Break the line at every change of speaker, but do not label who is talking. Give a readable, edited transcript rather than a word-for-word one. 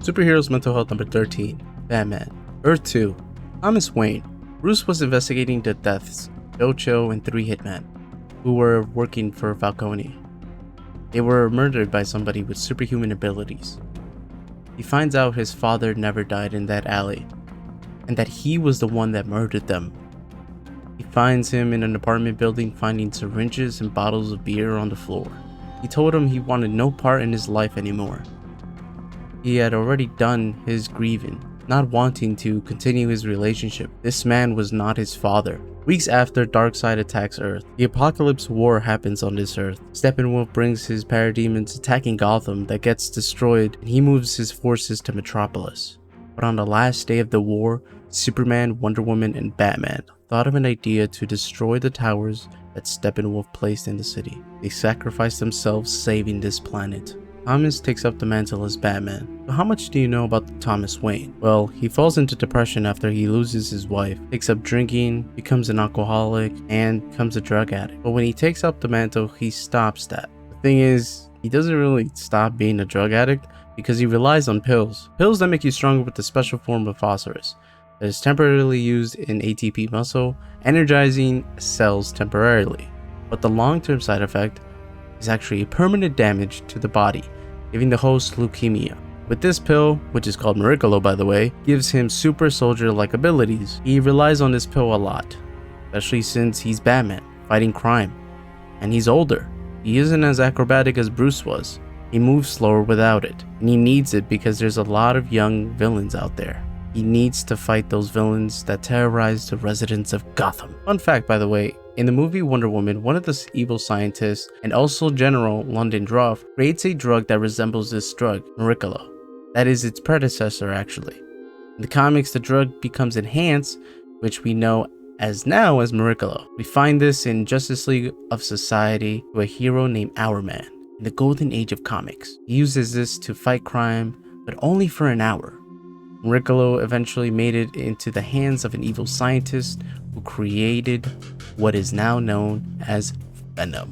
Superheroes Mental Health number 13, Batman. Earth 2, Thomas Wayne. Bruce was investigating the deaths of Joe and 3 hitmen who were working for Falcone. They were murdered by somebody with superhuman abilities. He finds out his father never died in that alley, and that he was the one that murdered them. He finds him in an apartment building finding syringes and bottles of beer on the floor. He told him he wanted no part in his life anymore. He had already done his grieving, not wanting to continue his relationship. This man was not his father. Weeks after Darkseid attacks Earth, the Apocalypse War happens on this Earth. Steppenwolf brings his parademons attacking Gotham that gets destroyed, and he moves his forces to Metropolis. But on the last day of the war, Superman, Wonder Woman, and Batman thought of an idea to destroy the towers that Steppenwolf placed in the city. They sacrificed themselves saving this planet. Thomas takes up the mantle as Batman. So how much do you know about Thomas Wayne? Well, he falls into depression after he loses his wife, takes up drinking, becomes an alcoholic, and becomes a drug addict. But when he takes up the mantle, he stops that. The thing is, he doesn't really stop being a drug addict because he relies on pills. Pills that make you stronger with a special form of phosphorus that is temporarily used in ATP muscle, energizing cells temporarily. But the long-term side effect is actually permanent damage to the body, giving the host leukemia. With this pill, which is called Miraclo by the way, gives him super soldier-like abilities. He relies on this pill a lot, especially since he's Batman, fighting crime. And he's older. He isn't as acrobatic as Bruce was. He moves slower without it, and he needs it because there's a lot of young villains out there. He needs to fight those villains that terrorize the residents of Gotham. Fun fact by the way, in the movie Wonder Woman, one of the evil scientists and also General London Druff creates a drug that resembles this drug, Miraclo. That is its predecessor actually. In the comics, the drug becomes enhanced, which we know as now as Miraclo. We find this in Justice League of Society to a hero named Hourman in the golden age of comics. He uses this to fight crime, but only for an hour. Miraclo eventually made it into the hands of an evil scientist who created what is now known as Venom.